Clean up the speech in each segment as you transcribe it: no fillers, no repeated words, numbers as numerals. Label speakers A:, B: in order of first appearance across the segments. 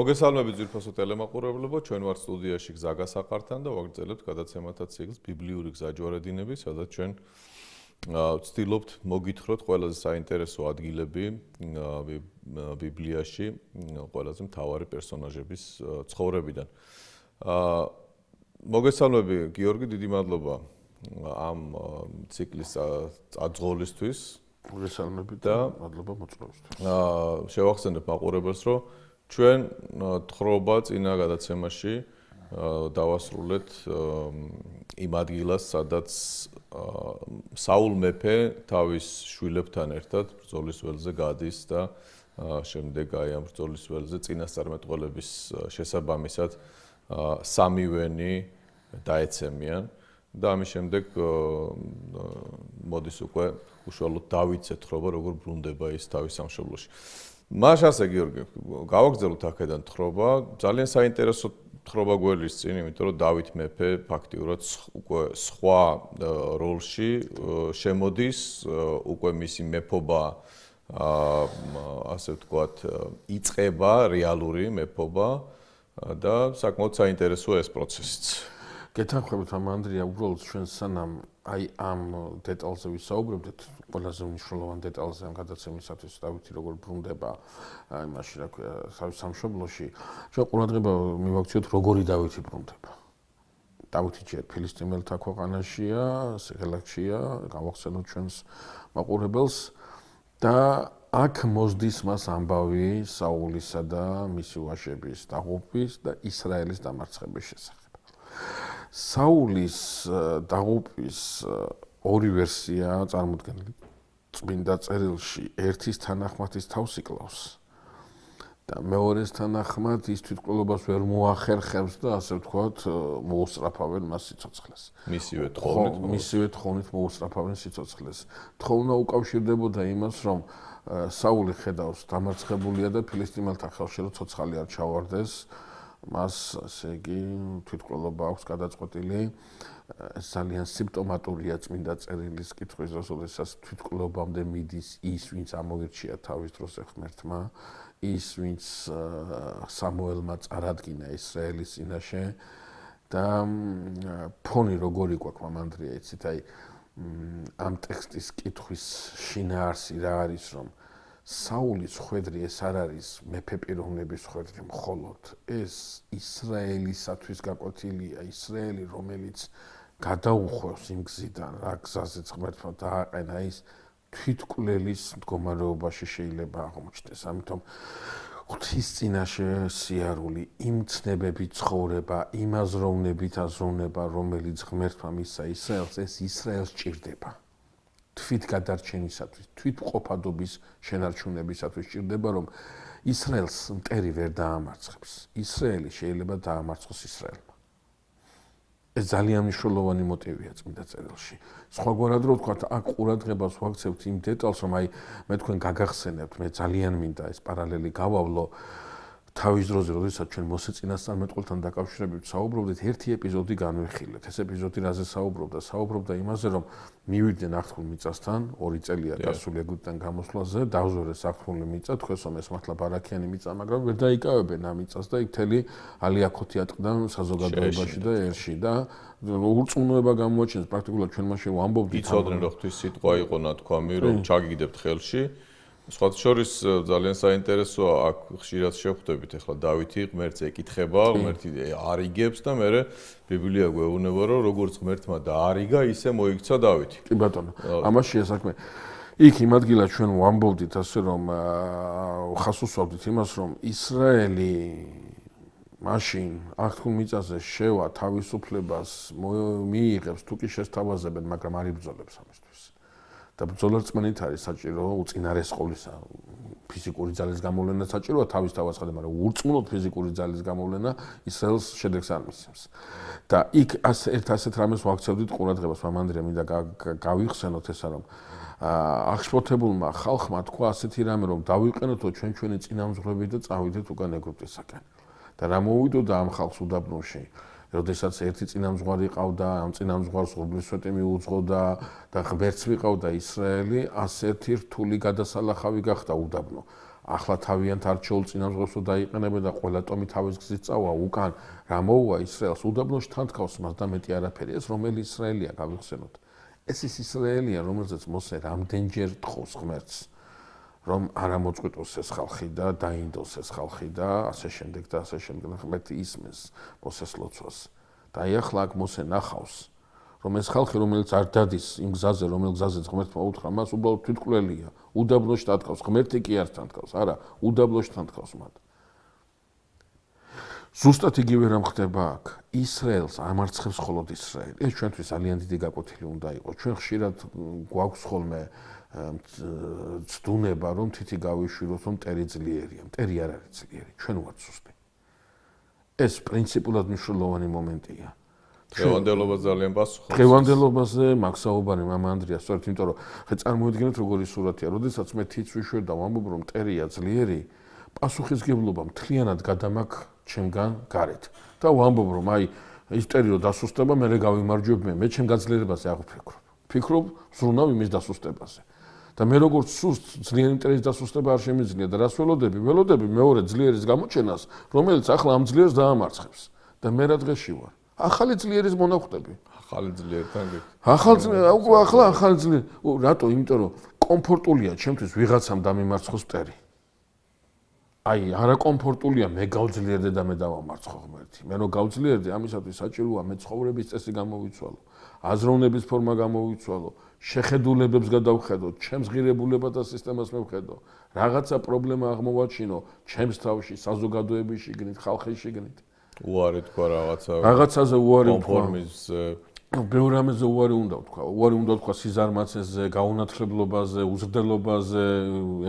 A: მოგესალმებით ძვირფასო ტელემაყურებლებო, ჩვენ ვართ სტუდიაში გზა გასაყართან და ვაგრძელებთ გადაცემათა ციკლს ბიბლიური გზაჯვარედინები, სადაც ჩვენ ვცდილობთ მოგითხროთ ყველაზე საინტერესო ადგილები ბიბლიაში, ყველაზე მთავარი პერსონაჟების ცხოვრებიდან. მოგესალმები გიორგი, დიდი მადლობა ამ ციკლის აძღოლისთვის.
B: მოგესალმებით და მადლობა მოწვევისთვის.
A: შევახსენებ მაყურებელს, რომ ჩვენ თხრობა წინა გადაცემაში დავასრულეთ იმ ადგილას, სადაც საულ მეფე თავის შვილებთან ერთად ბრძოლის ველზე გადის და შემდეგ აი ამ ბრძოლის ველზე წინასწარმეტყველების შესაბამისად სამივენი დაეცემიან და ამის შემდეგ მოდის უკვე უშუალოდ დავითს ეთხრობა, როგორ ბრუნდება ის თავის სამშობლოში. მას ასე გიორგი, გავაგრძელოთ აქედან თხრობა, ძალიან საინტერესო თხრობა გველის წინ, იმიტომ რომ დავით მეფე ფაქტიურად უკვე სხვა როლში შემოდის, უკვე მისი მეფობა ასე ვთქვათ, იწყება რეალური მეფობა და საკმაოდ საინტერესოა ეს პროცესიც.
B: გეთანხმებით ამ ანდრია, უბრალოდ ჩვენ სანამ აი ამ დეტალზე ვისაუბრებდით, ყველაზე მნიშვნელოვან დეტალზე ამ გადაცემისათვის დავითი როგორ ბრუნდება იმაში, რა ქვია, თავის სამშობლოში, ჩვენ ყურადღება მივაქციოთ, როგორი დავითი ბრუნდება. დავითი ჯერ ფილისტიმელთა ქვეყანაშია, სიღელაკშია, გავახსენოთ ჩვენს მაყურებელს და აქ მოსდის მას ამბავი საულისა და მისი ვაჟების დაღუპვის და ისრაელის დამარცხების შესახებ. საულის დაღუპვის ორი ვერსია წარმოდგენილი წმინდა წერილში, ერთის თანახმად ის თავს იკლავს და მეორეს თანახმად ის თვითმკვლელობას ვერ მოახერხებს და ასე ვთქვათ, მოუსწრაფავენ მას სიცოცხლეს. მისივე თხოვნით მოუსწრაფავენ სიცოცხლეს. თხოვნა უკავშირდებოდა იმას, რომ საული ხედავს დამარცხებულია და ფილისტიმელთა ხელში რომ ცოცხალი არ ჩავარდეს, მას ასე იგი თვითმკვლელობა აქვს გადაწყვეტილი. ეს ძალიან სიმპტომატურია წმინდა წერილის კითხვის დროს, როდესაც თვითმკვლელობამდე მიდის ის, ვინც ამოირჩია თავის დროს ღმერთმა, ის, ვინც სამუელმა წარადგინა ისრაელის წინაშე და ფონი როგორი გვაქვს მანდრია, იცით, აი ამ ტექსტის კითხვის შინაარსი რა არის, რომ საულის ხვედრი ეს არ არის მეფე პიროვნების ხვედრი მხოლოდ, ეს ისრაელისათვის გაკვეთილია, ისრაელი, რომელიც გადაუხვევს იმ გზიდან, რა გზაზეც ღმერთმა დააყენა, ის თვითმკვლელის მდგომარეობაში შეიძლება აღმოჩნდეს. ამიტომ ღვთის წინაშე სიარული, იმ ცნებებით ცხოვრება, იმ აზროვნებით აზროვნება, რომელიც ღმერთმა მისცა ისრაელს, ეს ისრაელს ჭირდება. თვით გადარჩენისათვის, თვითმყოფადობის შენარჩუნებისათვის ჭირდება, რომ ისრაელს მტერი ვერ დაამარცხებს. ისრაელი შეიძლება დაამარცხოს ისრაელმა. ეს ძალიან მნიშვნელოვანი მოტივია წმინდა წერილში. სხვაგვარად რო ვთქვათ, აქ ყურადღებას ვაქცევთ იმ დეტალს, რომ აი მე თქვენ გაგახსენებთ, მე ძალიან მინდა ეს პარალელი გავავლო. თავის დროზე, როდესაც ჩვენ მოსე წინასწარმეტყველთან დაკავშირებით საუბრობდით, ერთი ეპიზოდი განვიხილეთ. ეს ეპიზოდი რაზე საუბრობდა? საუბრობდა იმაზე, რომ მივიდნენ აღთქმულ მიწასთან, 2 წელია დასული ეგვიპტიდან გამოსვლაზე, დავზვერეს აღთქმული მიწა, თქვენსომ ეს მართლა ბარაქიანი მიწა, მაგრამ ვერ დაიკავებენ ამ მიწას და იქ მთელი ალიაქოთი ატყდა საზოგადოებაში და ერში და ურწმუნოება გამოაჩენს პრაქტიკულად ჩვენ მასე ვამბობდით.
A: იცოდნენ, რომ ღვთის სიტყვა იყო ნათქვამი, რომ ჩაგიგდებთ ხელში. სხვათა შორის ძალიან საინტერესოა, აქ ხშირად შევხვდებით, ახლა დავითი ღმერთს ეკითხება, ღმერთი არიგებს და მე ბიბლია გვეუბნება, რომ როგორც ღმერთმა დაარიგა, ისე მოიქცა დავითი.
B: კი ბატონო, ამაშია საქმე. იქ იმ ადგილას ჩვენ ვამბობდით ასე, რომ ხას უსვამდით იმას, რომ ისრაელი მაშინ აღთქმულ მიწაზე შევა თავისუფლებას მიიღებს, თუ კი შესთავაზებენ, მაგრამ არ იბრძოლებს ამისთვის. და ბრძოლა რწმენით არის საჭირო, უწინარესყოლისა ფიზიკური ძალის გამოვლენა საჭიროა თავის თავაცხადე, მაგრამ ურწმუნოდ ფიზიკური ძალის გამოვლენა ისრაელს შედეგს არ მისცემს. და იქ ასეთ რამეს ვაქცევდით ყურადღებას, მამანდრია მინდა გავიხსენოთ ესა, რომ აღშფოთებულმა ხალხმა თქვა ასეთი რამე, რომ დავიყენოთო ჩვენი წინამძღვრები და წავიდეთ უკან ეგვიპტისაკენ. და რა მოვიდოდა ამ ხალხს უდაბნოში? როდესაც ერთი წინამძღვარი ყავდა, ამ წინამძღვარს ღრუბლის სვეტი მიუძღოდა და ღმერთს ვიყავდა ისრაელი, ასეთი რთული გადასალახავი გახდა უდაბნო. ახლა თავიანთ არჩეულ წინამძღოლს დაიყენებენ და ყველა ტომი თავის გზით წავა უკან რა მოუვა ისრაელს უდაბნოში თან თქავს მას და მეტი არაფერი ეს რომელი ისრაელია გავიხსენოთ ეს ის ისრაელია რომელზეც მოსე რამდენჯერ თხოვს ღმერთს რომ არ ამოწყვიტოს ეს ხალხი და დაინდოს ეს ხალხი და ასე შემდეგ და ასე შემდეგ ღმერთი ისმენს მოსეს ლოცვას და აი ახლა აქ მოსე ნახავს რომ ეს ხალხი რომელიც არ დადის იმ გზაზე რომელ გზაზეც ღმერთმა უთხრა მას უბრალოდ თვითმკვლელია უდაბნოში თავს ღმერთი კი არ თავს არა უდაბნოში თავს მათ ზუსტად იგივე რამ ხდება აქ ისრაელს ამარცხებს მხოლოდ ისრაელი ეს ჩვენთვის ძალიან დიდი გაკვეთილი უნდა იყოს ჩვენ ხშირად გვაქვს ხოლმე ცდუნება რომ თითი გავიშვიროთ რომ მტერი ძლიერია მტერი არ არის ძლიერი ჩვენ ვართ სუსტი ეს პრინციპულად მნიშვნელოვანი მომენტია
A: დღევანდელობა ძალიან პასუხობს
B: დღევანდელობაზე მაქსაუბანი მამა ანდრია სწორედ იმიტომ რომ ხე წარმოიდგინეთ როგორი სურათია როდესაც მე თიც ვიშვერ და ვამბობ რომ მტერია ძლიერი პასუხისგებლობა მთლიანად გადამაქ ჩემგან გარეთ და ვამბობ რომ აი ის მტერი რო დასუსტება მე გავიმარჯვებ მე ჩემ გაძლიერებაზე არ ვფიქრობ ზრუნავ იმის დასუსტებაზე და მე როგორც სუსტ ძლიერი მტერის დასუსტება არ შემიძლია და რას ველოდები მეორე ძლიერის გამოჩენას რომელიც ახლა ამ ძლიერს დაამარცხებს და მე რა დღეში ვარ ახალი ძლიერის მონაკვთები
A: ახალი ძლიერთან
B: ახლა ახალი ძლიერი რატო იმიტომ რომ კომფორტულია ჩემთვის ვიღაცამ დამიმარცხოს მტერი აი არაკომფორტულია მე გავძლიერდე და მე დავამარცხო ღმერთი მე რო გავძლიერდე ამისათვის საჭიროა მე ცხოვრების წესი გამოვიცვალო აზროვნების ფორმა გამოვიცვალო შეხედულებებს გადავხედო ჩემს ღირებულებათა სისტემას მევხედო რაღაცა პრობლემა აღმოვაჩინო ჩემს თავში საზოგადოების შიგნით ხალხის შიგნით
A: უარი თქვა
B: რაღაცაზე უარი
A: კონფორმიზმზე
B: ბევრ რამეზე უარი უნდა თქვა სიზარმაცეზე გაუნათლებლობაზე უზრდელობაზე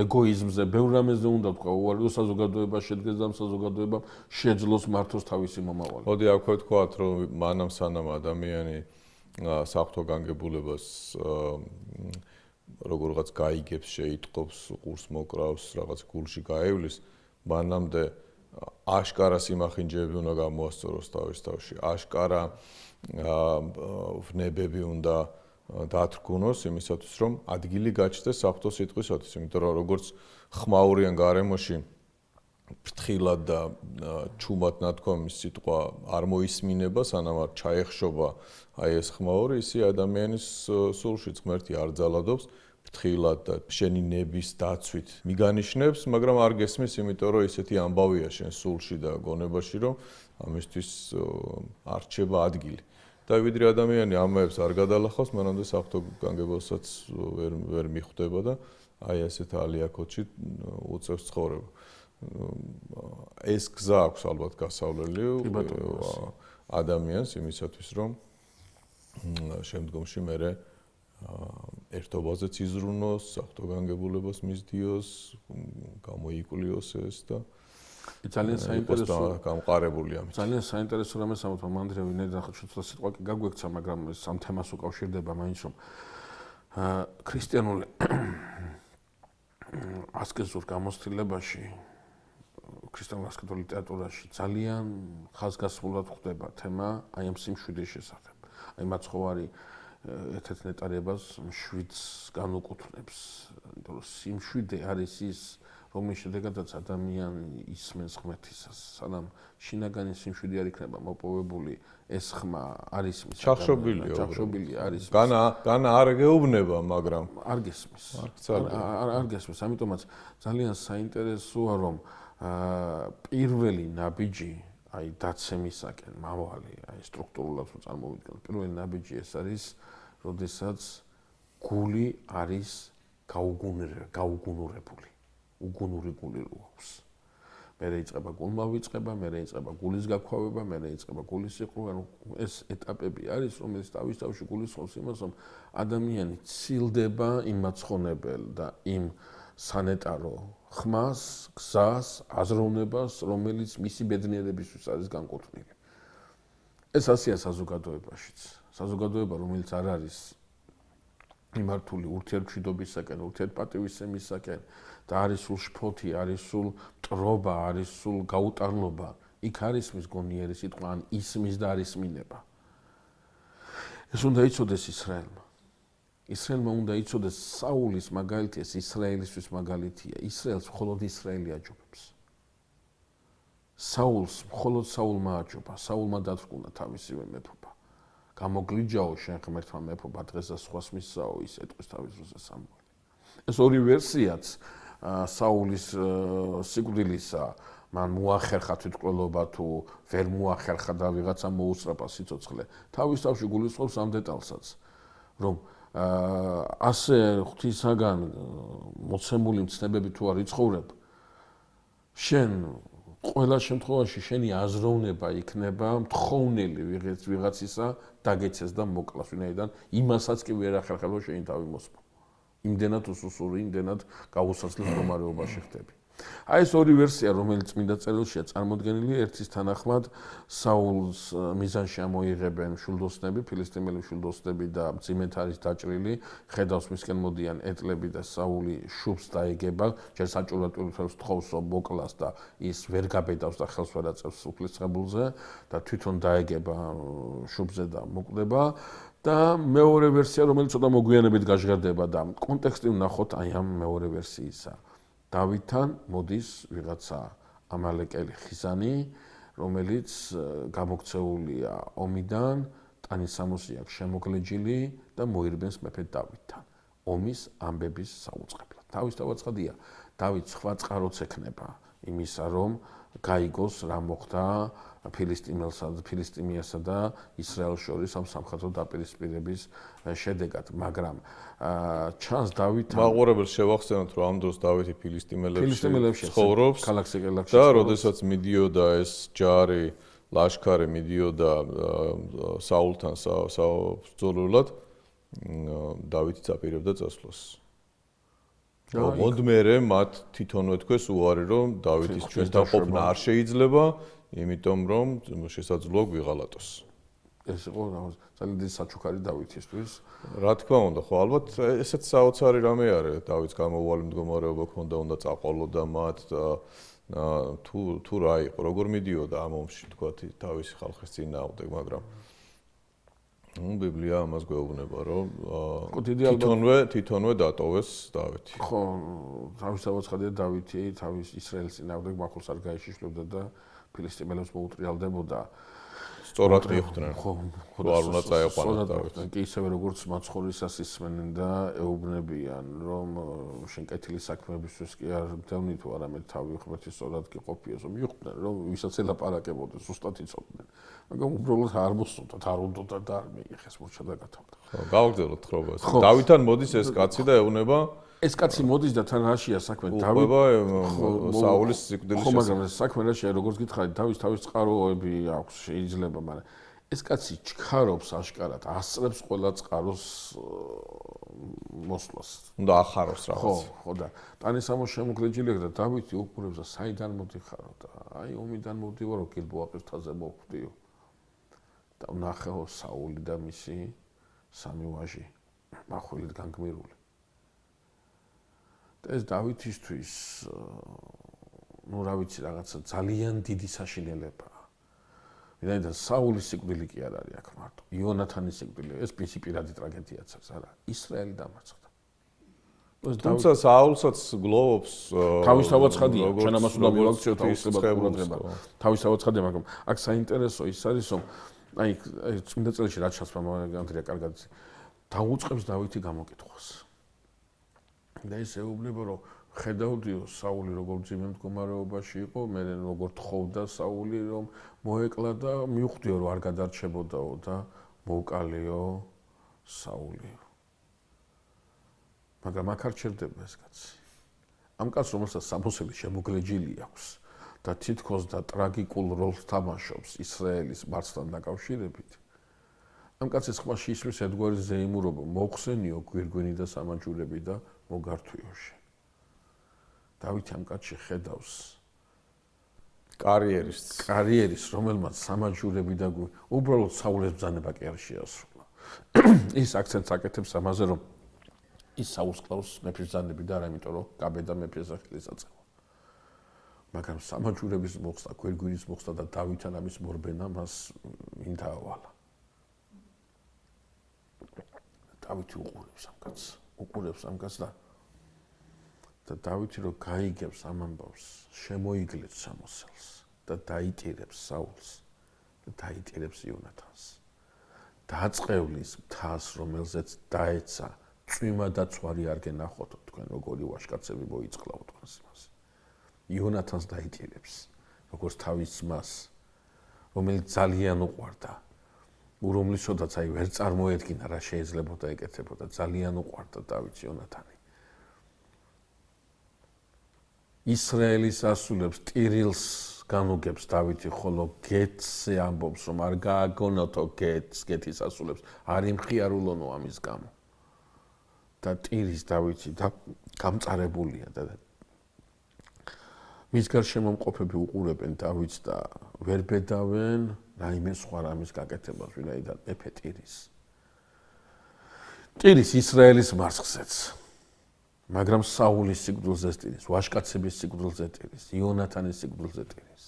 B: ეგოიზმზე ბევრ რამეზე უნდა თქვა უარი რომ საზოგადოება შედგეს და საზოგადოება შეძლოს მართოს თავისი მომავალი
A: მოდი აქვე ვთქვათ რომ მანამ სანამ ადამიანი საფრთხო განგებულებას როგორღაც გაიგებს შეიტყობს ყურს მოკრავს რაღაც გულში გაევლის მანამდე აშკარა სიმახინჯეები უნდა გამოასწოროს თავის თავში აშკარა ვნებები უნდა დათრგუნოს იმისათვის რომ ადგილი გაჩნდეს საფრთხო სიტყვისათვის იმიტომ რომ როგორც ხმაურიან გარემოში ფრთხილად და ჩუმად ნათქვამის სიტყვა არ მოისმინება სანამ არ ჩაეხშობა აი ეს ხმაური ისე ადამიანის სულშიც ღმერთი არ ძალადობს ფრთხილად და შენი ნების დაცვით მიგანიშნებს მაგრამ არ გესმის იმიტომ რომ ისეთი ამბავია შენ სულში და გონებაში რომ ამისთვის არ რჩება ადგილი და ვიდრე ადამიანი ამებს არ გადალახავს მანამდე საფრთხო განგებულსაც ვერ მიხვდება და აი ასეთ ალიაკოთში უწევს ცხოვრება ეს გზა აქვს ალბათ გასავლელი ადამიანს იმისათვის რომ შემდგომში მე ერთობაზეც იზრუნოს, საფრთხო განგებულებას მისდიოს, გამოიკულიოს ეს და
B: ძალიან საინტერესო
A: გამყარებული ამით.
B: ძალიან საინტერესო რამეს ამბობთ მანდრია ვინაიდან ახლა ცოტა სიტყვა კი გაგვექცა, მაგრამ ეს ამ თემას უკავშირდება მაინც რომ ქრისტიანული ასკეზურ გამოცდილებაში ქრისტიანულ ასკეტურ ლიტერატურაში ძალიან ხაზგასმულად ხდება თემა აი ამ სიმშვიდის შესახებ. აი მაცხოვარი ერთ-ერთ ნეტარებას მშვიდს განუკუთვნებს, იმიტომ რომ სიმშვიდე არის ის რომლის შედეგადაც ადამიანი ისმენს ღმერთისას, სანამ შინაგანი სიმშვიდე არ იქნება მოპოვებული, ეს ხმა არ ისმის. ჩახშობილი არის.
A: განა არ გეუბნება, მაგრამ
B: არ გესმის. არ გესმის, ამიტომაც ძალიან საინტერესოა, რომ პირველი ნაბიჯი, აი დაცემისაკენ მავალი, აი სტრუქტურულად რო წარმოვიდგინოთ, პირველი ნაბიჯი ეს არის, როდესაც გული არის გაუგუნურებული. უგუნური გული რო აქვს. მერე იწყება გულმა ვიწყება, მერე იწყება გულის გაქვავება, მერე იწყება გულის სიყრუე, ანუ ეს ეტაპები არის, რომელიც თავის თავში გულისხმობს იმას, რომ ადამიანი ცილდება იმ მაცხონებელ და იმ სანეტარო ხმას, გზას, აზროვნებას, რომელიც მისი ბედნიერებისთვის არის განკუთვნილი. ეს ასეა საზოგადოებაშიც. საზოგადოება, რომელიც არ არის მიმართული ურთიერთმშვიდობისაკენ, ურთიერთპატივისცემისაკენ და არის სულ შფოთი, არის სულ მტრობა, არის სულ გაუტარლობა, იქ არის მის გონიერი სიტყვა, ან ისმის და არ ისმინება. ეს უნდა იცოდეს ისრაელმა. ისრაელმა უნდა იცოდეს საულის მაგალითი ეს ისრაელისთვის მაგალითია. ისრაელს მხოლოდ ისრაელი აჯობებს. საულს მხოლოდ საულმა აჯობა. საულმა დათრგუნა თავისივე მეფობა. გამოგლიჯაო შენ ღმერთმა მეფობა დღეს და სხვას მისსაო ის ეტყვის თავის დროზე სამუელი. ეს ორი ვერსიაც საულის სიკვდილისა მან მოახერხა თვითმკვლელობა თუ ვერ მოახერხა და ვიღაცა მოუსწრაფა სიცოცხლე. თავის თავში გულისხმობს ამ დეტალსაც, რომ ასე ღვთისაგან მოცემული მცნებები თუ არ იცხოვრებ, შენ ყველა შემთხვევაში შენი აზროვნება იქნება მთხოვნელი ვიღაცისა დაგეცეს და მოკლას, ვინაიდან იმასაც კი ვერ ახერხებო შენი თავი მოსპო. იმდენად უსუსური, იმდენად გაუსაცილ მდგომარეობაში ხდები. აი ეს ორი ვერსია, რომელიც წმინდა წერილშია წარმოდგენილი, ერთის თანახმად საულს მიზანში ამოიღებენ მშვილდოსნები, ფილისტიმელი მშვილდოსნები და მძიმედ არის დაჭრილი, ხედავს მისკენ მოდიან ეტლები და საული შუბს დაეგება, ჯერ საჭურვად პირთავს თხოვსო მოკლას და ის ვერ გაბედავს და ხელს ვერ აწევს უფლისწყებულზე და თვითონ დაეგება შუბზე და მოკვდება. და მეორე ვერსია, რომელიც ცოტა მოგვიანებით გაჟღერდება და კონტექსტი ვნახოთ აი ამ მეორე ვერსიისა. დავითთან მოდის ვიღაცა ამალეკელი ხიზანი, რომელიც გამოქცეულია ომიდან, ტანისამოსი აქვს შემოგლეჯილი და მოირბენს მეფე დავითთან. ომის ამბების საუწყებლად. თავისთავად ცხადია, დავით სხვა წყაროც ექნება იმისა, რომ გაიგოს რა მოხდა ფილისტიმიასა და ისრაელს შორის ამ სამხედრო დაპირისპირების შედეგად, მაგრამ ჩანს დავითთან
A: მაყურებელს შევახსენოთ, რომ ამ დროს დავითი ფილისტიმელებში ცხოვრობს და როდესაც მიდიოდა ეს ჯარი, ლაშქარი მიდიოდა საულთან საბრძოლველად, დავითიც აპირებდა წასვლას. მოდმერე მათ თვითონვე თქვეს უარი, რომ დავითის ჩვენთან ყოფნა არ შეიძლება, იმიტომ რომ შესაძლოა გვიღალატოს.
B: ეს იყო ძალიან დიდი საჩუქარი დავითისთვის.
A: რა თქმა უნდა, ხო, ალბათ ესეც საოცარი რამე არის, დავითს გამოუვალი მდგომარეობა ჰქონდა, უნდა წაყოლოდა მათ თუ რა იყო, როგორ მიდიოდა ამ ომში, თქვა თავისი ხალხის წინააღმდეგ, მაგრამ ბიბლია ამას გვეუბნება, რომ თვითონვე დატოვეს დავითი.
B: ხო, თავისთავად ცხადია დავითი თავის ისრაელის წინააღმდეგ მახულს არ გაეშიშლებდა და ფილისტიმელებს მოუტრიალდებოდა.
A: სწორად მიხვდნენ.
B: ხო,
A: არ უნდა წაეყვანოს დავითს.
B: კი ისევე როგორც მაცხოვრისას ისმენენ და ეუბნებიან, რომ შენ კეთილი საქმეებისთვის კი არ გდევნი თუ არამედ თავი ღმერთის სწორად კი ყოფიეს, რომ მიხვდნენ, რომ ვისაც ელაპარაკებოდნენ, ზუსტად იცოდნენ. მაგრამ უბრალოდ არ მოსწონდათ, არ უნდათ და არ მიიღეს მორჩა და გათავდა.
A: ხო, გავაგზავნოთ ხრობას. დავითთან მოდის ეს კაცი და ეუბნება
B: ეს კაცი მოდის და თან რაშია საქმე?
A: დავითა საულის სიკვდილის
B: შესახებ. ხო, მაგრამ ეს საქმე რაშია, როგორც გითხარით, თავის წყაროები აქვს, შეიძლება, მაგრამ ეს კაცი ჩქარობს აშკარად, ასწრებს ყველა წყაროს მოსვლას.
A: უნდა ახაროს რაღაც.
B: ხო და ტანისამოს შემოგლეჯილი და დავითი უყურებს და საიდან მოდიხარო და აი ომიდან მოდივარო, გილბოაყის თაზე მოვხვდიო. და ვნახეო საული და მისი სამი ვაჟი მახვილით განგმირული. ეს დავითისთვის ნუ რა ვიცი რაღაცა ძალიან დიდი საშინელებაა. ვინაიდან საულის სიკვდილი კი არ არის აქ მარტო. იონათანის სიკვდილი, ეს მისი პირადი ტრაგედიაც არის, არა, ისრაელი დამარცხდა.
A: თუმცა საულსაც გლოვობს
B: თავისთავად ცხადია, ჩვენ ამას უნდა მივაქციოთ აუცილებლად ყურადღება. თავისთავად ცხადია, მაგრამ აქ საინტერესო ის არის, რომ აი წმინდა წერილში რაც ჩანს მაგალითად კარგად დაუწყებს დავითი გამოკითხვას. და ის ეუბნება, რომ ხედავდიო საული როგორ ძიმე მდგომარეობაში იყო, მე როგორ თხოვდა საული, რომ მოეკლა და მივხვდიო, რომ არ გადარჩებოდაო და მოვკალიო საული. მაგრამ აქ არ ჩერდება ეს კაცი. ამ კაცს, რომელსაც სამოსელი შემოგლეჯილი აქვს და თითქოს და ტრაგიკულ როლს თამაშობს ისრაელის მარცხთან დაკავშირებით, ამ კაცის ხმაში ისმის ერთგვარი ზეიმურობა, მოხსენიო გვირგვინი და სამაჯურები და მოგართვიოში. დავითი ამ კაცში ხედავს კარიერის, რომელმაც სამაჯურები და უბრალოდ საულეს ბრძანება კი არ შეასრულა. ის აქცენტს აკეთებს ამაზე, რომ ის საულს კლავს მეფის ბრძანები და არა იმიტომ, რომ გაბედა მეფეს სახელის აწევა. მაგრამ სამაჯურების მოხსნა, გვირგვინის მოხსნა და დავითთან ამის მორბენა მას მინდა ავალა. დავითი უყურებს ამ კაცს და დავითი რო გაიგებს ამ ამბავს, შემოიგლებს სამოსელს და დაიტირებს საულს და დაიტირებს იონათანს. დაწყევლის მთას, რომელზეც დაეცა, წვიმა და ცვარი არ გენახოთო, თქვენ როგორი ვაჟკაცები მოიწყლავთ თქვენს იმას. იონათანს დაიტირებს, როგორც თავის ძმას, რომელიც ძალიან უყვარდა, რომლისოდაც აი ვერ წარმოედგინა რა შეიძლებოდა ეკეთებოდა, ძალიან უყვარდა დავითს იონათანი. ისრაელის ასულებს ტირილს განუგებს დავითი, ხოლო გეთზე ამბობს, რომ არ გააგონოთო გეთის ასულებს, არ იმხიარულონო ამის გამო. და ტირის დავითი და გამწარებულია და მის გარშემო მყოფები უყურებენ დავითს და ვერ ბედავენ რაიმე სხვა რამის გაკეთებას, ვინაიდან მეფე ტირის ისრაელის მარცხზეც. მაგრამ საულის სიკვდილზე ტირის, ვაჟკაცების სიკვდილზე ტირის, იონათანის სიკვდილზე ტირის.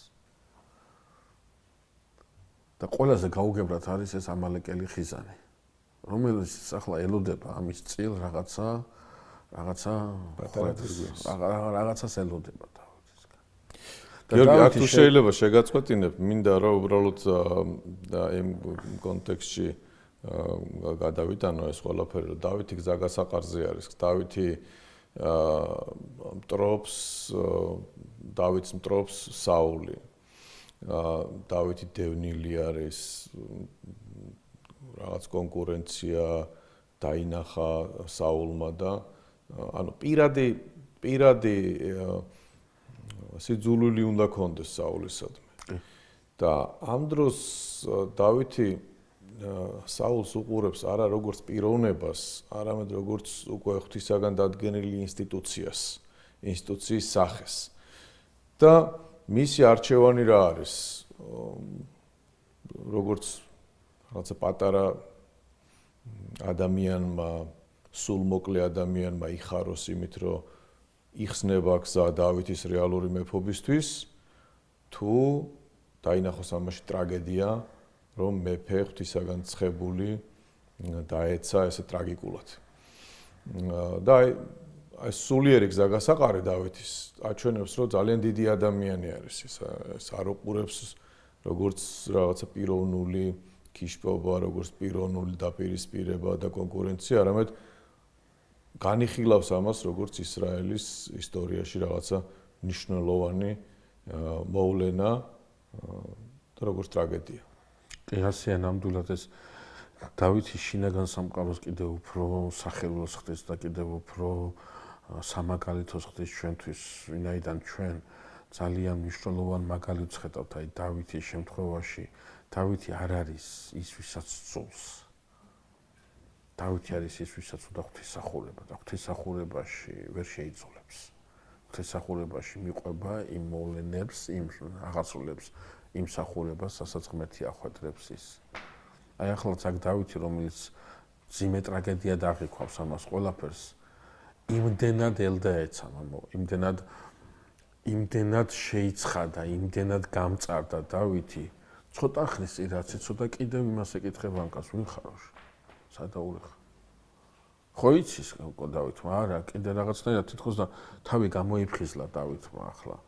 B: და ყველაზე გაუგებრად არის ეს ამალეკელი ხიზანი, რომელიც ახლა ელოდება ამის წილ რაღაცას ელოდება დავითისგან.
A: გიორგი, აქ თუ შეიძლება შეგაწყვეტინებ, მინდა რა უბრალოდ იმ კონტექსტში გადავიტანო ეს ყველაფერი, რომ დავითი გზაგასაყარზე არის, დავითი დავითს მტრობს საული. დავითი დევნილი არის, რაღაც კონკურენცია დაინახა საულმა და ანუ პირადი სიძულვილი უნდა კონდეს საულისადმი. და ამ დროს დავითი საულს უყურებს არა როგორც პიროვნებას, არამედ როგორც უკვე ღვთისაგან დადგენილი ინსტიტუციის სახეს. და მისი არჩევანი რა არის? როგორც რაღაცა პატარა ადამიანმა, სულმოკლე ადამიანმა იხაროს იმით, რომ იხსნება გზა დავითის რეალური მეფობისთვის, თუ დაინახოს ამაში ტრაგედია, რომ მეფე ღვთისაგან ცხებული დაეცა ესე ტრაგიკულად. და აი სულიერი გზაგასაყარი დავითის აჩვენებს, რომ ძალიან დიდი ადამიანი არის ის არ უყურებს როგორც რაღაცა პიროვნული ქიშპობა, როგორც პიროვნული დაპირისპირება და კონკურენცია, არამედ განიხილავს ამას როგორც ისრაელის ისტორიაში რაღაცა მნიშვნელოვანი მოვლენა და როგორც ტრაგედია.
B: კი, ასეა ნამდვილად ეს დავითის შინაგან სამყაროს კიდევ უფრო სახელოს ხდეს და კიდევ უფრო სამაგალითოს ხდეს ჩვენთვის, ვინაიდან ჩვენ ძალიან მნიშვნელოვან მაგალითს ხედავთ აი დავითის შემთხვევაში. დავითი არ არის ის, ვისაც სძულს. დავითი არის ის, ვისაც უნდა ღვთისმსახურება და ღვთისმსახურებაში ვერ შეიძულებს. ღვთისმსახურებაში მიყვება იმ მოვლენებს, იმ აღასრულებს იმ მსახურებას, რასაც ღმერთი ახვედრებს ის. აი ახლა აქ დავითი, რომელიც ძიმე ტრაგედია დაღიქვავს ამას ყველაფერს, იმდენად ელდაეცა, იმდენად შეიცხადა, იმდენად გამწარდა დავითი, ცოტა ხნის წინ რაც იცოდა, კიდევ იმას ეკითხება ამ კაცს, ვინ ხარ? სადაური ხარ? ხო იცის დავითმა, არა, კიდე რაღაცნაირად თითქოს და თავი გამოიფხიზლა დავითმა ახლა.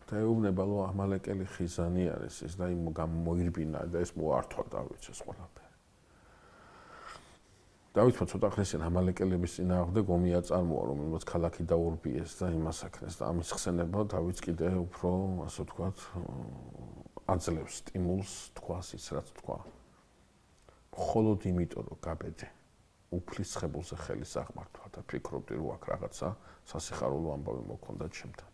B: და ეუბნება, რომ ამალეკელი ხიზანი არის ეს და იმ გამოირბინა და ეს მოართვა დავითს ეს ყველაფერი. დავითმა ცოტა ხნის წინ ამალეკელების წინააღმდეგ ომი აწარმოა, რომელმაც ქალაქი დაურბიეს და იმას აქნეს და ამის ხსენება დავითს კიდე უფრო, ასე ვთქვათ, აძლევს სტიმულს თქვას ის რაც თქვა. მხოლოდ იმიტომ რომ გაბედე უფლის ხებულზე ხელის აღმართვა და ფიქრობდი რომ აქ რაღაცა სასიხარულო ამბავი მოქონდა ჩემთან.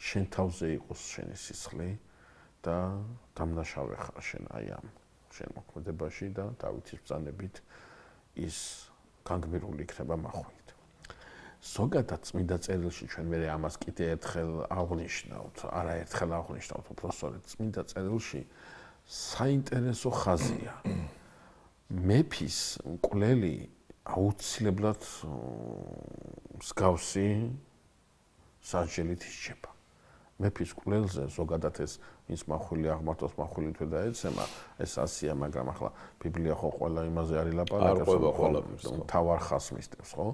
B: შენ თავზე იყოს შენი სისხლი და დამნაშავე ხარ შენ აი ამ შენ მოქმედებაში და დავითის ბრძანებით ის განგმირული იქნება მახვით. ზოგადად წმინდა წერილში ჩვენ მე ამას კიდე ერთხელ აღვნიშნავთ, არაერთხელ აღვნიშნავთ, უფრო სწორედ წმინდა წერილში საინტერესო ხაზია. მეფის მკვლელი აუცილებლად მსგავსი სასჯელით ისჯება. მეფის კვლელზე ზოგადად ეს ის მახვილი აღმართოს მახვილი თუ დაეცემა ეს ასია მაგრამ ახლა ბიბლია ხო ყველა იმაზე არის ლაპარაკობს თავარ ხას მისდევს ხო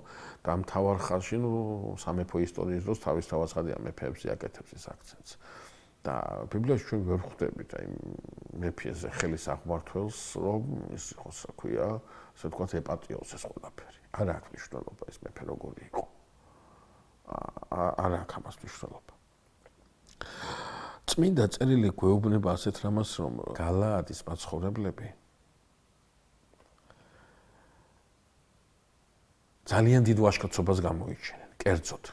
B: და ამ თავარ ხასში ნუ სამეფო ისტორიის დროს თავის თავაცხადია მეფეებზე აკეთებს ეს აქცენტს და ბიბლიაში ჩვენ ვერ ხვდებით აი მეფეზე ხელის აღმართველს რომ ის იყოს რა ქვია ასე ვთქვათ ეპატიოს ეს ყველაფერი არ აქვს მნიშვნელობა ეს მეფე როგორი იყო არ აქვს ამას მნიშვნელობა წმინდა წერილი გვეუბნება ასეთ რამას რომ გალაადის მაცხოვრებლები ძალიან დიდ ვაჟკაცობას გამოიჩენენ კერძოდ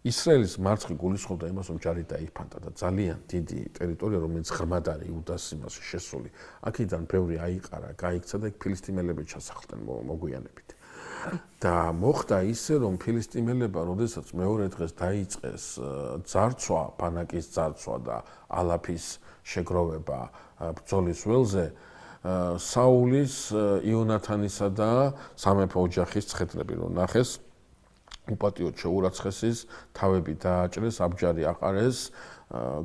B: ისრაელის მარცხი გულისხმობდა იმას რომ ჯარი დაიფანტა და ძალიან დიდი ტერიტორია რომელიც ღრმად არის იუდას იმაში შესული აქედან ბევრი აიყარა გაიქცა და ფილისტიმელები ჩასახლდნენ მოგვიანებით და მოხდა ისე რომ ფილისტიმელებმა როდესაც მეორე დღეს დაიწყეს ძარცვა ბანაკის ძარცვა და ალაფის შეგროვება ბრძოლის ველზე საულის იონათანისა და სამეფო ოჯახის ცხედრები რომ ნახეს უპატიოდ შეურაცხესის თავები დააჭრეს აბჯარი აყარეს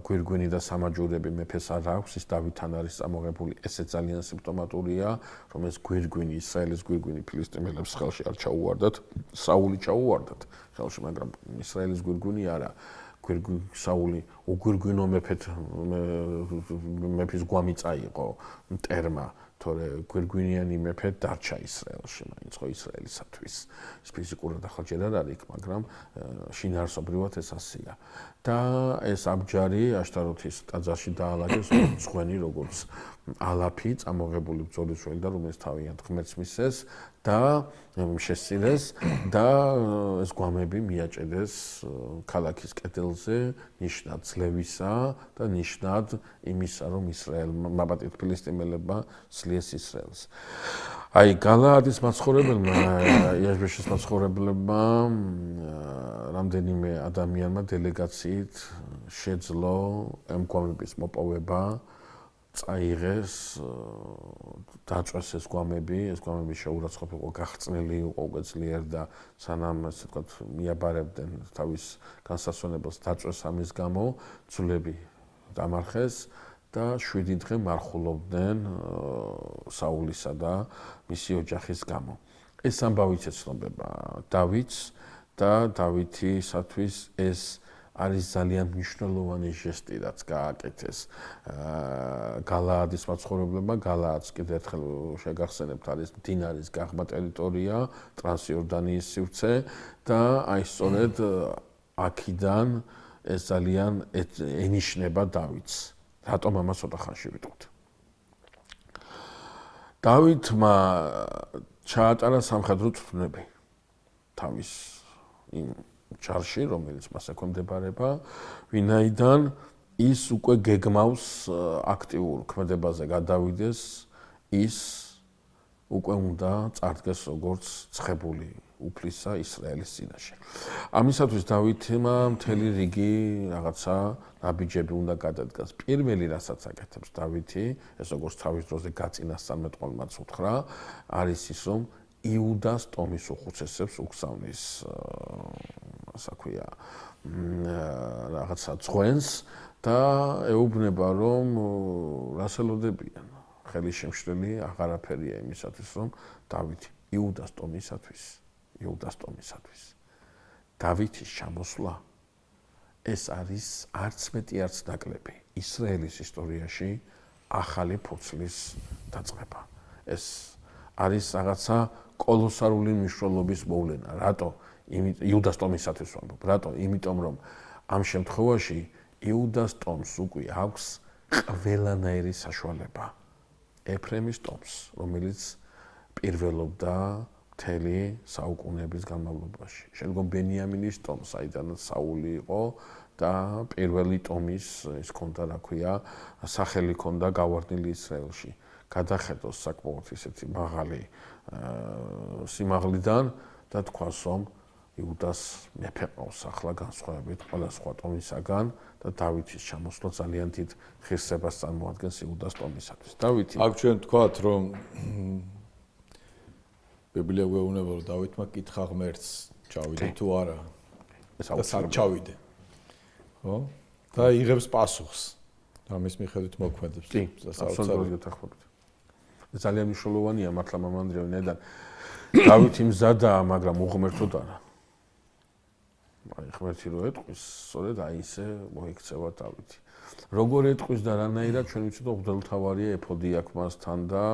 B: გვირგვინი და სამაჯურები მეფეს არ აქვს ის დავითთან არის წამოღებული ესე ძალიან სიმპტომატურია რომ ეს გვირგვინი ისრაელის გვირგვინი ფილისტიმელებს ხელში არ ჩაუვარდათ საული ჩაუვარდათ ხელში მაგრამ ისრაელის გვირგვინი არა საული უგვირგვინო მეფის გვამი წაიყო მტერმა თორე გვირგვინიანი მეფე დარჩა ისრაელში მაინც ხო ისრაელისათვის ის ფიზიკურად ახლა ჯერ არ არის მაგრამ შინაარსობრივად ეს ასია და ეს აბჯარი აშტაროთის ტაძარში დაალაგეს სხვენი როგორც ალაფი წამოღებული ბრძოლის ველი და რომელიც თავიანთ ღმერთს მისცეს და შესწირეს და ეს გვამები მიაჭედეს ქალაქის კედელზე ნიშნად ძლევისა და ნიშნად იმისა რომ ისრაელმა მაბატით ფილისტიმელებმა სლიეს ისრაელს აი გალაადის მაცხოვრებელმა იაშბეშის მაცხოვრებლებმა რამდენიმე ადამიანმა დელეგაციით შეძლო ამ გვამების მოპოვება წაიღეს დაწვეს ეს გვამები შეურაცხყოფი იყო გახწნილი იყო უკვე ძლიერ და სანამ ასე ვთქვათ მიაბარებდნენ თავის განსასვენებელს დაწვეს ამის გამო ძვლები დამარხეს და 7 დღე მარხულობდნენ საულისა და მისი ოჯახის გამო ეს ამბავიც ეცნობება დავითს და დავითისათვის ეს არის ძალიან მნიშვნელოვანი ჟესტი რაც გააკეთეს გალაადის მაცხოვრებლებმა გალაადს კიდევ ერთხელ შეგახსენებთ არის მდინარის გაღმა ტერიტორია ტრანსიორდანიის სივრცე და აი სწორედ აქედან ეს ძალიან ენიშნება დავითს რატომ ამას ცოტა ხანში ვიტყვით დავითმა ჩაატარა სამხედრო წვრთნები თავის იმ ჩარში რომელიც მას ექვემდებარება ვინაიდან ის უკვე გეგმავს აქტიურ ქმედებაზე გადავიდეს ის უკვე უნდა წარდგეს როგორც ცხებული უფლისა ისრაელის წინაშე ამისათვის დავითმა მთელი რიგი რაღაცა ნაბიჯები უნდა გადადგას პირველი რასაც აკეთებს დავითი ეს როგორც თავის დროზე გაწინასწარმეტყველმაც უთხრა არის ის რომ იუდას ტომის უხუცესებს უგზავნის ასე ქვია რაღაცა ძღვენს და ეუბნება რომ რასელოდებიან ხელი შემშლელი აღარაფერია იმისათვის რომ დავითი იუდას ტომისათვის დავითის ჩამოსვლა ეს არის არც მეტი არც ნაკლები ისრაელის ისტორიაში ახალი ფურცლის დაწყება ეს არის რაღაცა კოლოსალური მნიშვნელობის მოვლენა რატო იუდას ტომისათვის ვამბობ რატო იმიტომ რომ ამ შემთხვევაში იუდას ტომს უკვე აქვს ყველანაირი საშუალება ეფრემის ტომს რომელიც პირველობდა მთელი საუკუნეების განმავლობაში შემდგომ ბენიამინის ტომს საიდანაც საული იყო და პირველი ტომის ის ქონდა რა ქვია სახელი ქონდა გავარდნილი ისრაელში გადახედოს საკმაოდ ისეთი მაღალი სიმაღლიდან და თქვას რომ იუდას მეფე ყავს ახლა განსხვავებით ყველა სხვა ტომისაგან და დავითის ჩამოსვლა ძალიან დიდ ღირსებას წარმოადგენს იუდას ტომისათვის. დავითი
A: აქ ჩვენ ვთქვათ რომ ბიბლია გვეუბნება რომ დავითმა კითხა ღმერთს ჩავიდე თუ არა. ეს არ ჩავიდე. ხო? და იღებს პასუხს. ამის მიხედვით მოქმედებს.
B: კი, აბსოლუტურად გეთანხმებით. ძალიან მნიშვნელოვანია მართლა მამანდრევინიდან. დავითი მზადაა, მაგრამ უღმერთოდ არა. აი ღმერთი რო ეტყვის, სწორედ აი ისე მოიქცევა დავითი. როგორ ეტყვის და რანაირად ჩვენ ვიცით, რომ მღვდელმთავარია ეფოდი აქვს მასთან და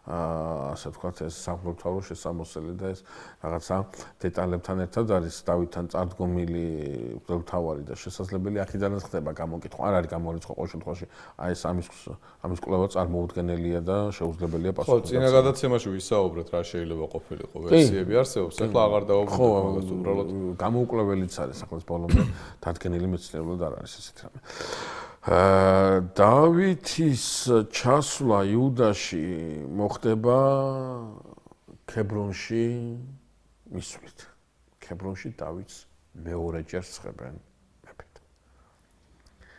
B: ასე ვთქვათ, ეს სამღვდელმთავრო შესამოსელი და ეს რაღაცა დეტალებთან ერთად არის დავითთან წარდგომილი მღვდელმთავარი და შესაძლებელი აქედანაც ხდება გამოკითხვა. არ არის გამორიცხვა ყოველ შემთხვევაში. აი ეს ამის კვლევა წარმოუდგენელია და შეუძლებელია პასუხი.
A: ხო, წინა გადაცემაში ვისაუბრეთ რა შეიძლება ყოფილიყო ვერსიები არსებობს. ახლა აღარ დავუბრუნდეთ მაგას უბრალოდ
B: გამოუკვლეველიც არის ახლა ბოლომდე დადგენილი მეცნიერულად არ არის ესეთი რამე. დავითის ჩასვლა იუდაში მოხდება ქებრონში მისვლით. ქებრონში დავითს მეორეჯერ სხებენ მეფედ.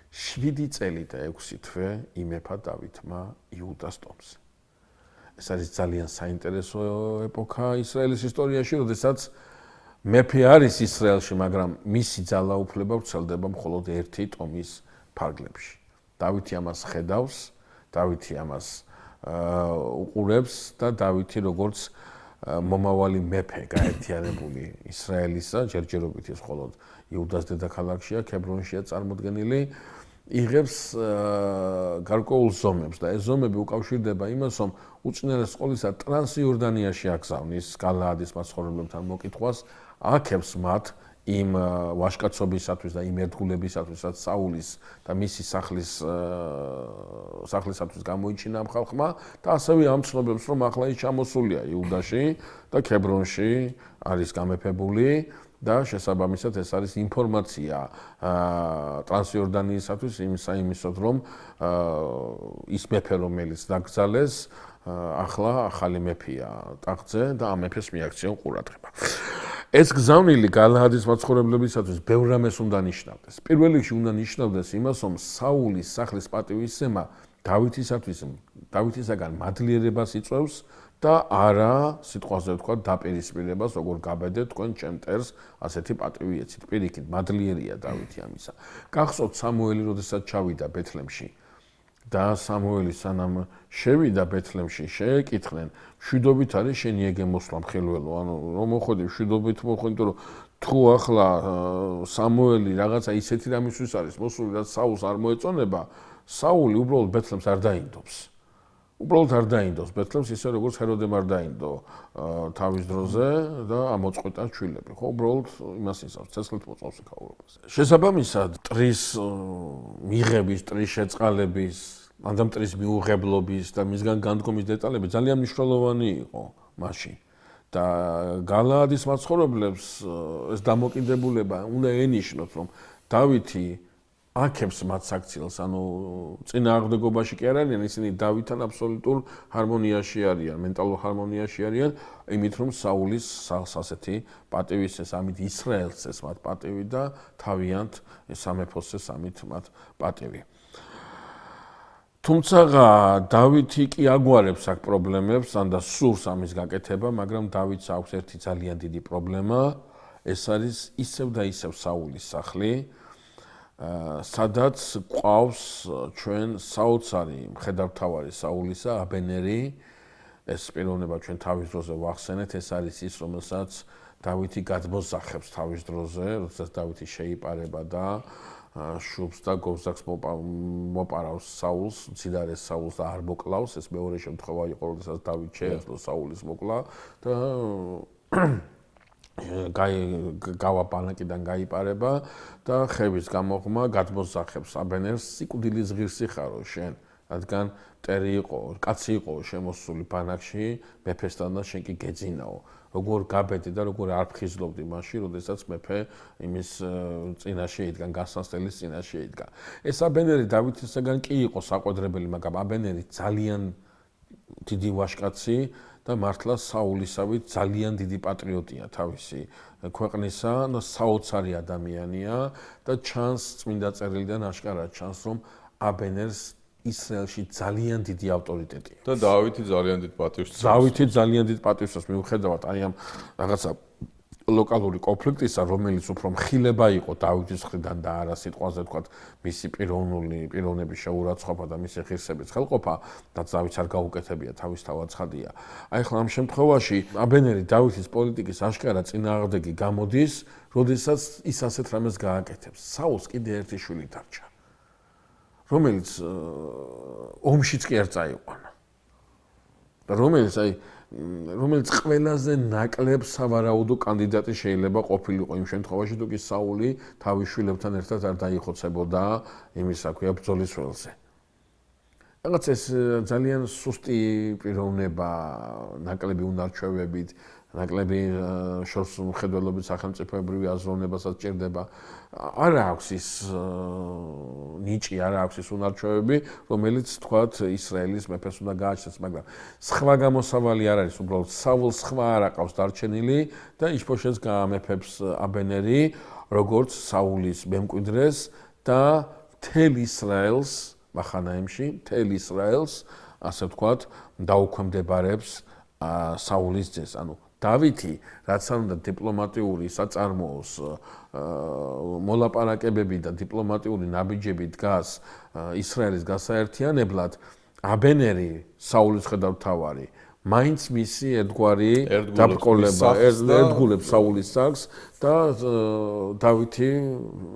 B: 7 წელი და 6 თვე იმეფა დავითმა იუდას ტომს. ეს არის ძალიან საინტერესო ეპოქა ისრაელის ისტორიაში, როდესაც მეფე არის ისრაელში, მაგრამ მისი ძალაუფლება ვრცელდება მხოლოდ ერთი ტომის ფარგლებში. დავითი ამას ხედავს, დავითი ამას უყურებს და დავითი როგორც მომავალი მეფე გაერთიანებული ისრაელისა, ჯერჯერობით ის მხოლოდ იუდას დედაქალაქშია, ქებრონშია წარმოდგენილი, იღებს გარკვეულ ზომებს და ეს ზომები უკავშირდება იმას, რომ უწინარეს ყოვლისა ტრანსიორდანიაში აგზავნის გალაადის მაცხოვრებლებთან მოკითხვას, აქებს მათ იმ ვაჟკაცობისათვის და იმ ერთგულებისათვის, რაც საულის და მისი სახლისათვის გამოიჩინა ამ ხალხმა და ასევე ამ ცნობებს, რომ ახლა ის ჩამოსულია იუდაში და ქებრონში არის გამეფებული და შესაბამისად ეს არის ინფორმაცია ტრანსიორდანიისათვის იმისოდ, რომ ის მეფე, რომელიც დაკრძალეს, ახლა ახალი მეფეა ტახტზე და ამ მეფეს მიაქციონ ყურადღება. ეს გზავნილი გალაადის მაცხოვრებლებისათვის ბევრ რამეს უნდა ნიშნავდეს. პირველ რიგში უნდა ნიშნავდეს იმას, რომ საულის სახლის პატივისცემა დავითისაგან მადლიერებას იწვევს და არა სიტყვაზე ვთქვათ დაპირისპირებას, როგორ გაბედეთ თქვენ ჩემ მტერს, ასეთი პატივი ეცით. პირიქით, მადლიერია დავითი ამისა. გახსოვთ სამუელი, როდესაც ჩავიდა ბეთლემში და სამუელი სანამ შევიდა ბეთლემში, შეეკითხნენ, მშვიდობით არის შენი ეგე მოსვლა მხილველო, ანუ რომ მოხდი მშვიდობით მოხდი, იმიტომ რომ თუ ახლა სამუელი რაღაცა ისეთი რამისთვის არის მოსული, რაც საულს არ მოეწონება, საული უბრალოდ ბეთლემს არ დაინდობს. უბრალოდ არ დაინდობს ბეთლემს ისე როგორც ჰეროდემ არ დაინდო თავის დროზე და ამოწყვეტა ჩვილები. ხო, უბრალოდ იმას ისავს, ცეცხლით მოწავს იქაურობას. შესაბამისად, ტრის მიღების, ტრის შეწყალების, მანდამ ტრის მიუღებლობის და მისგან განდგომის დეტალები ძალიან მნიშვნელოვანი იყო მაშინ. და გალაადის მაცხოვრებლებს ეს დამოკიდებულება უნდა ენიშნოთ, რომ დავითი აქებს მათ საქციელს, ანუ წინააღმდეგობაში კი არ არიან, ისინი დავითთან აბსოლუტურ ჰარმონიაში არიან, მენტალურ ჰარმონიაში არიან, იმით რომ საულის სახლს ასეთი პატივის ეს, ამით ისრაელს ეს მათ პატივი და თავიანთ სამეფოს ეს ამით მათ პატივი. თუმცა დავითი კი აგვარებს აქ პრობლემებს, ანდა სურს ამის გაკეთება, მაგრამ დავითს აქვს ერთი ძალიან დიდი პრობლემა, ეს არის ისევ და ისევ საულის სახლი. სადაც ყავს ჩვენ საოცარი მხედართმთავარი საულისა აბენერი, ეს პიროვნება ჩვენ თავის დროზე ვახსენეთ, ეს არის ის, რომელსაც დავითი გადმოსახებს თავის დროზე, როდესაც დავითი შეიპარება და შუბს და გოვზაკს მოპარავს საულს, მციდარეს საულს და არ მოკლავს, ეს მეორე შემთხვევა იყო, როდესაც დავით შეეძლო საულის მოკლა და გავა პანაკიდან გაიპარება და ხევის გამოღმა გადმოსახებს აბენერს სიკვდილის ღირსი ხარო შენ, რადგან მტერი იყო, კაცი იყო შემოსული პანაკში მეფესთან და შენ კი გეძინაო. როგორ გაბედი და როგორ არ ფხიზლობდი მაშინ, როდესაც მეფე იმის წინაშე იდგა, გასასწრელის წინაშე იდგა. ეს აბენერი დავითისაგან კი იყო საყვედრებელი, მაგრამ აბენერი ძალიან დიდი ვაჟკაცი და მართლა საულისავით ძალიან დიდი პატრიოტია თავისი ქვეყნისა და საოცარი ადამიანია და ჩანს წმინდა წერილიდან აშკარად ჩანს, რომ აბენერს ისრაელში ძალიან დიდი ავტორიტეტია.
A: და დავითი ძალიან დიდ პატივს
B: წევს. დავითი ძალიან დიდ პატივს წევს, მიუხედავად აი ამ რაღაცა ლოკალური კონფლიქტისა, რომელიც უფრო მხილება იყო დავითის მხრიდან და არა სიტყვაზე თქვა მისი პიროვნების შეურაცხყოფა და მისი ღირსების ხელყოფა და დავითს არ გაუკეთებია თავის თავაცხადია. აი ხლა ამ შემთხვევაში აბენერი დავითის პოლიტიკის აშკარა წინააღმდეგი გამოდის, როდესაც ის ასეთ რამეს გააკეთებს. საულს კიდე ერთი შვილი დარჩა, რომელიც ომშიც კი არ წაიყვანა. და რომელიც ყველაზე ნაკლებ სავარაუდო კანდიდატი შეიძლება ყოფილიყო იმ შემთხვევაში, თუ კი საული თავის შვილებთან ერთად არ დაიხოცებოდა იმის საქმეა ბრძოლის ველზე. რაღაც ეს ძალიან სუსტი პიროვნება, ნაკლები უნარჩვევებით, ნაკლები შორს მხედველობის სახელმწიფოებრივი აზროვნებასაც ჭირდება. არ აქვს ის ნიჭი, არ აქვს ის უნარჩვევები, რომელიც თქვათ ისრაელის მეფეს უნდა გააჩნდეს, მაგრამ სხვა გამოსავალი არ არის, უბრალოდ საულს სხვა არ აყავს დარჩენილი და იშპოშეს გაამეფებს აბენერი, როგორც საულის მემკვიდრეს და მთელ ისრაელს, მახანაიმში, მთელ ისრაელს, ასე ვთქვათ, დაუქვემდებარებს საულის ძეს. ანუ დავითი, რაც არ უნდა დიპლომატიური საწარმოოს მოლაპარაკებები და დიპლომატიური ნაბიჯები დგას ისრაელის გასაერთიანებლად, აბენერი, საულის ხედავთავარი, მაინც მისი ერთგვარი დაბრკოლება ერთგულებს საულის საგს და დავითი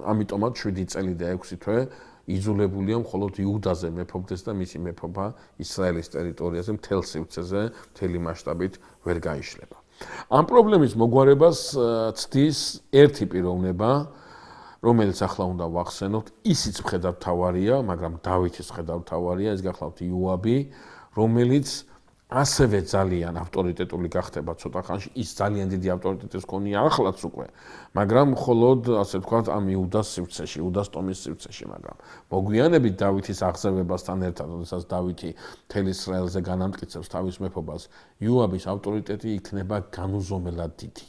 B: ამიტომაც 7 წელი და 6 თვე იძულებულია მხოლოდ იუდაზე მეფობდეს და მისი მეფობა ისრაელის ტერიტორიაზე მთელ სივრცეზე, მთელი მასშტაბით ვერ გაიშლება. ამ პრობლემის მოგვარებას ცდის ერთი პიროვნება, რომელიც ახლა უნდა ვახსენოთ, ისიც მხედართმთავარია, მაგრამ დავითის მხედართმთავარია, ეს გახლავთ იოაბი, რომელიც ასევე ძალიან ავტორიტეტული გახდება ცოტა ხანში, ის ძალიან დიდი ავტორიტეტის მქონია ახლაც უკვე, მაგრამ მხოლოდ ასე ვთქვათ ამ იუდას სივრცეში, იუდას ტომის სივრცეში, მაგრამ მოგვიანებით დავითის აღზევებასთან ერთად, როდესაც დავითი მთელ ისრაელზე განამტკიცებს თავის მეფობას, იოაბის ავტორიტეტი იქნება განუზომელად დიდი.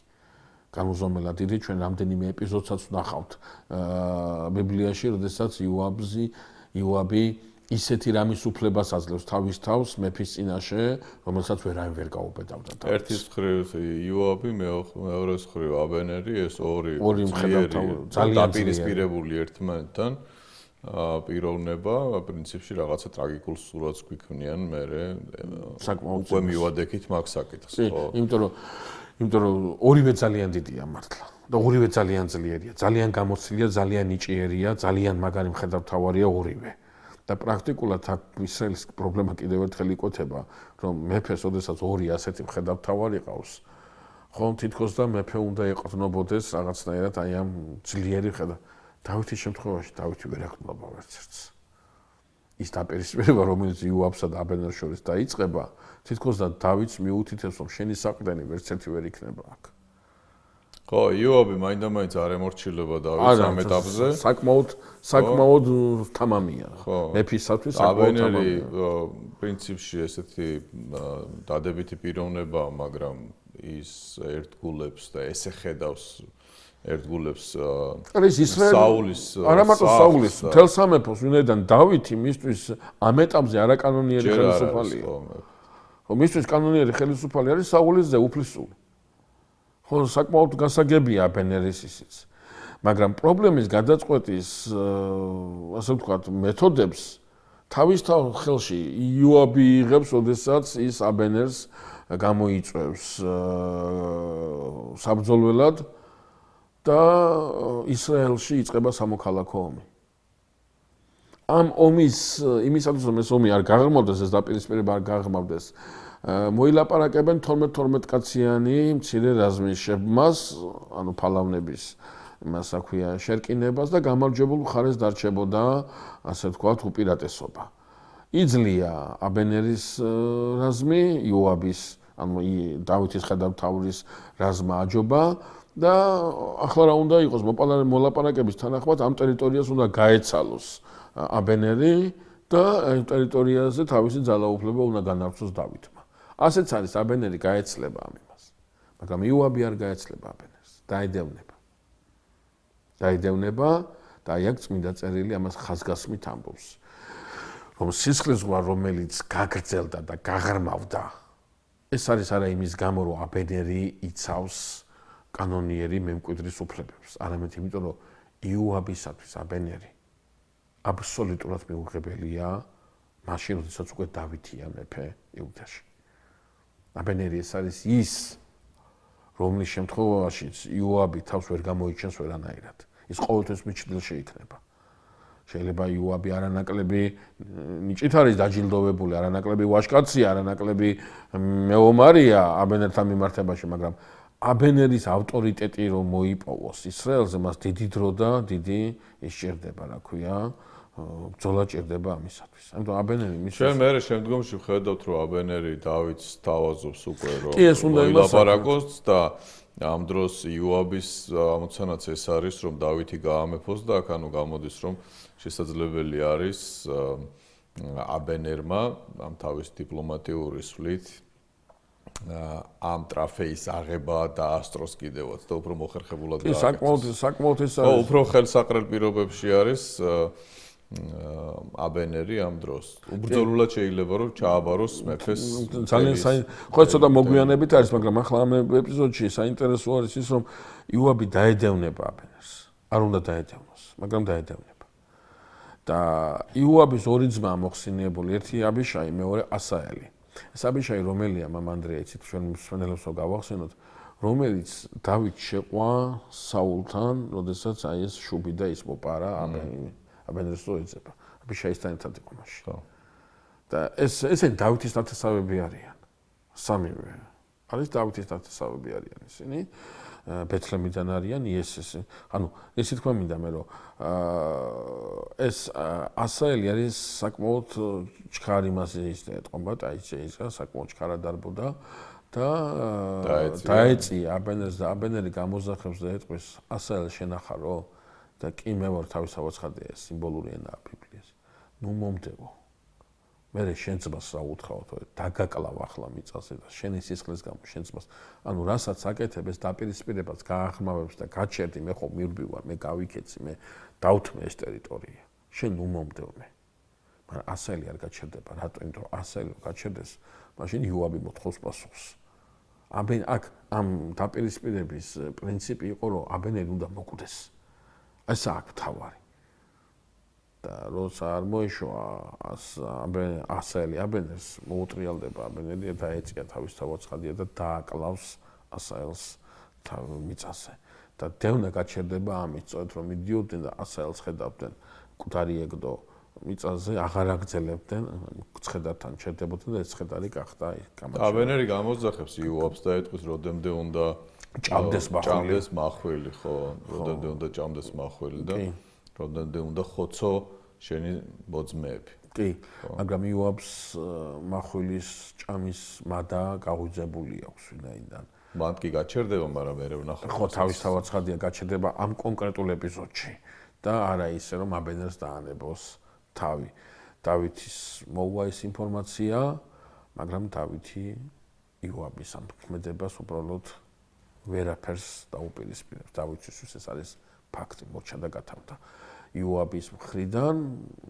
B: განუზომელად დიდი, ჩვენ რამდენიმე ეპიზოდსაც ვნახავთ ბიბლიაში, როდესაც იოაბი ისეთი რამის უფლებას აძლევს თავის თავს მეფის წინაშე, რომელსაც ვერავინ ვერ გაუბედავდა.
A: ერთის მხრივ იოაბი, მეორეს მხრივ აბენერი, ეს ორი
B: ძალიან
A: დაპირისპირებული ერთმანეთთან პიროვნება, პრინციპში რაღაცა ტრაგიკულ სურათს გვიქმნიან მერე უკვე მივადექით მაგ საკითხს, ხო?
B: იმიტომ რომ ორივე ძალიან დიდია მართლა და ორივე ძალიან ძლიერია, ძალიან გამოცილია, ძალიან ნიჭიერია, ძალიან მაგარი მხედართმთავარია ორივე. და პრაქტიკულად აქ ისრაელის პრობლემა კიდევ ერთხელ იკვეთება, რომ მეფეს, ოდესაც ორი ასეთი მხედართმთავარი ყავს, ხომ თითქოს და მეფე უნდა ეყრდნობოდეს რაღაცნაირად აი ამ ძლიერი ხედა. დავითის შემთხვევაში დავითი ვერ ეყრდნობა ვერცერთს. ის დაპირისპირება, რომელიც იოაბსა და აბენერს შორის დაიწყება, თითქოს და დავითს მიუთითებს, რომ შენი საყდენი ვერცერთი ვერ იქნება აქ.
A: ხო, იოაბი მაინდა-მაინც არ ემორჩილება დავითს ამ ეტაპზე.
B: საკმაოდ თამამია. მეფისათვის საკმაოდ თამამია.
A: აბენერი პრინციპში ესეთი დადებითი პიროვნებაა, მაგრამ ის ერთგულებს და ესე ხედავს ერთგულებს საულის
B: არა მარტო საულის, მთელ სამეფოს, ვინაიდან დავითი მისთვის ამ ეტაპზე არაკანონიერი ხელისუფალია. ხო, მისთვის კანონიერი ხელისუფალი არის საულის ზე უფლისწული. ხო, საკმაოდ გასაგებია აბენერის ისიც. მაგრამ პრობლემის გადაწყვეტის, ასე ვთქვათ, მეთოდებს თავის ხელში იოაბი იღებს, ოდესაც ის აბენერს გამოიწვევს საბრძოლველად და ისრაელში იწყება სამოქალაქო ომი. ამ ომის იმისათვის, რომ ეს ომი არ გაღრმავდეს, ეს დაპირისპირება არ გაღრმავდეს, მოილაპარაკებენ 12 კაციანი მცირე რაზმის შექმნას, ანუ ფალავნების იმას აქვია შერკინებას და გამარჯვებულ მხარეს დარჩებოდა, ასე ვთქვათ, უპირატესობა. იძლია აბენერის რაზმი, იოაბის, ანუ დავითის ხედავთავრის რაზმა აჯობა და ახლა რა უნდა იყოს მოლაპარაკების თანახმად ამ ტერიტორიას უნდა გაეცალოს აბენერი და ამ ტერიტორიაზე თავისი ძალაუფლება უნდა განავრცოს დავითმა. ასეც არის აბენერი გაეცლება ამ იმას. მაგრამ იოაბი არ გაეცლება აბენერს, დაედევნება და აი აქ წმინდა წერილი ამას ხაზგასმით ამბობს, რომ სისხლის ზღვა, რომელიც გაგრძელდა და გაღრმავდა, ეს არის არა იმის გამო, რომ აბენერი იცავს კანონიერი მემკვიდრის უფლებებს, არამედ იმიტომ, რომ იოაბისათვის აბენერი აბსოლუტურად მიუღებელია მაშინ, როდესაც უკვე დავითია მეფე იუდაში. აბენერი ეს არის ის, რომლის შემთხვევაშიც იოაბი თავს ვერ გამოიჩენს ვერანაირად. ის ყოველთვის მიჩნილში იქნება. შეიძლება იოაბი არანაკლები ნიჭით არის დაჯილდოვებული, არანაკლები ვაჟკაცია, არანაკლები მეომარია აბენერთან მიმართებაში, მაგრამ აბენერის ავტორიტეტი რომ მოიპოვოს ისრაელზე, მას დიდი დრო და დიდი ისჭირდება, რა ქვია, ბრძოლა ჭირდება ამისათვის. ამიტომ აბენერი მის
A: ჩვენ მე შემდგომში ვხედავთ, რომ აბენერი დავითს თავაზობს უკვე რომ
B: ლაპარაკოს
A: და ამ დროს იოაბის ამოცანაც ეს არის, რომ დავითი გაამეფოს და აქ ანუ გამოდის, რომ შესაძლებელი არის აბენერმა ამ თავის დიპლომატიური სვლით ამ ტრაფეის აღება და ასტროს კიდევაც და უფრო მოხერხებულად
B: გააკეთოს. საკმაოდ ეს
A: არის. უფრო ხელსაყრელ პირობებში არის აბენერი ამ დროს. უბრძოლულად შეიძლება რომ ჩააბაროს მეფეს.
B: ძალიან ხო ცოტა მოგვიანებით არის, მაგრამ ახლა ამ ეპიზოდში საინტერესო არის ის, რომ იოაბი დაედევნება აბენერს. არ უნდა დაედევნოს, მაგრამ დაედევნება. და იოაბის ორი ძმა მოხსენიებული, ერთი აბიშაი, მეორე ასაელი. ეს აბიშაი რომელია, მამანდრია, იცით ჩვენ მსმენელებს გავახსენოთ, რომელიც დავით შეყვა საულთან, როდესაც აი ეს შუბი და ის მოპარა აბენერს რო ეძება. აბიშაისთან ერთად იყო მაშინ. და ესენი დავითის ნათესავები არიან. სამივე. არის დავითის ნათესავები არიან ისინი. ბეთლემიდან არიან იესეს. ანუ ესე თქვა მინდა მე რომ ეს ასაელი არის საკმაოდ ჩქარი მასე ის ეთყობა და ის საკმაოდ ჩქარა დარბოდა და დაეწია აბენერს და აბენერი გამოზახებს და ეთყვის ასაელ შენახარო და კი მე ვარ თავისთავად ხადია სიმბოლური ენაა ბიბლიის. ნუ მომდევო. მე შენ ძმას რა უთხრავთ, დაგაკლავ ახლა მიწაზე და შენი სისხლის გამო შენ ძმას. ანუ რასაც აკეთებ ეს დაპირისპირებას გააღრმავებს და გაჩერდი, მე ხო მირბივარ, მე გავიქეცი, მე დავთმე ეს ტერიტორია. შენ ნუ მომდევ მე. მაგრამ ასელი არ გაჩერდება, რატო? იმიტომ რომ ასელი გაჩერდეს, მაშინ იოაბი მოთხოვს პასუხს. აქ ამ დაპირისპირების პრინციპი იყო, რომ აბენერი უნდა მოკვდეს. ესა აქ თავარი. და როცა არ მოიშვა ასელი აბენერს მოუტრიალდება აბენერი და ეწია თავისთავად ცხადია და დააკლავს ასაელს მიწაზე და დევნა გაჩერდება ამით სწორედ რომ მიდიოდნენ და ასაელს ხედავდნენ კუთარი ეგდო მიწაზე აღარ აგძელებდნენ ცხედართან ჩერდებოდნენ და ეს ცხედარი გახდა გამარჯვებული.
A: აბენერი გამოძახებს იოაბს და ეთქვის როდემდე უნდა
B: ჭამდეს
A: მახვილი, ხო, როდემდე უნდა ჭამდეს მახვილი და როდემდე უნდა ხოცო შენი მოძმეები.
B: კი, მაგრამ იოაბს მახვილის ჭამის მადა გაუძებული აქვს ვინაიდან.
A: მან კი გაჩერდება, მაგრამ მე ვნახავ.
B: ხო, თავისთავად ცხადია გაჩერდება ამ კონკრეტულ ეპიზოდში და არა ისე რომ აბენერს დაანებოს თავი. დავითის მოუვა ეს ინფორმაცია, მაგრამ დავითი იოაბის ამ ქმედებას უბრალოდ ვერაფერს დაუპირისპირებს. დავითისთვის ეს არის ფაქტი, მორჩა და გათავდა. იოაბის მხრიდან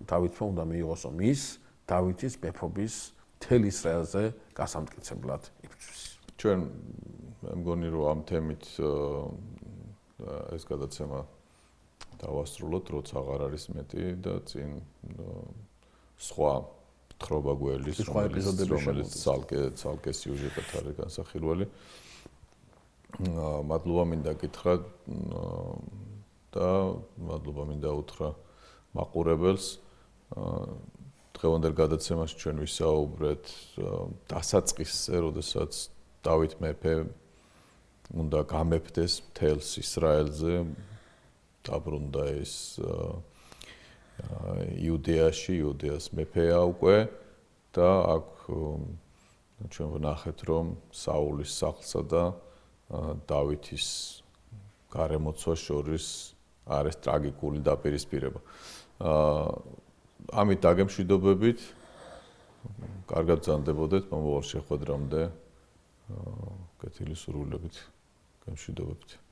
B: დავითმა უნდა მიიღოსო მის დავითის მეფობის მთელ ისრაელზე გასამტკიცებლად იბრძვის.
A: ჩვენ მე მგონი რომ ამ თემით ეს გადაცემა დავასრულოთ, როცა აღარ არის მეტი და წინ სხვა თხრობა გველის რომელიც ცალკე სიუჟეტად არის განსახილველი. მადლობა მინდა გითხრა და მადლობა მინდა უთხრა მაყურებელს. დღევანდელ გადაცემაში ჩვენ ვისაუბრეთ დასაწყისზე, როდესაც დავით მეფე უნდა გამეფდეს მთელს ისრაელზე, დაბრუნდა ის იუდეაში, იუდეას მეფეა უკვე და აქ ჩვენ ვნახეთ, რომ საულის სახლსა და დავითის გარემოცვას შორის არის ტრაგიკული დაპირისპირება. ამით დაგემშვიდობებით. კარგად ბრძანდებოდეთ მომავალ შეხვედრამდე. კეთილი სურვილებით. გემშვიდობებით.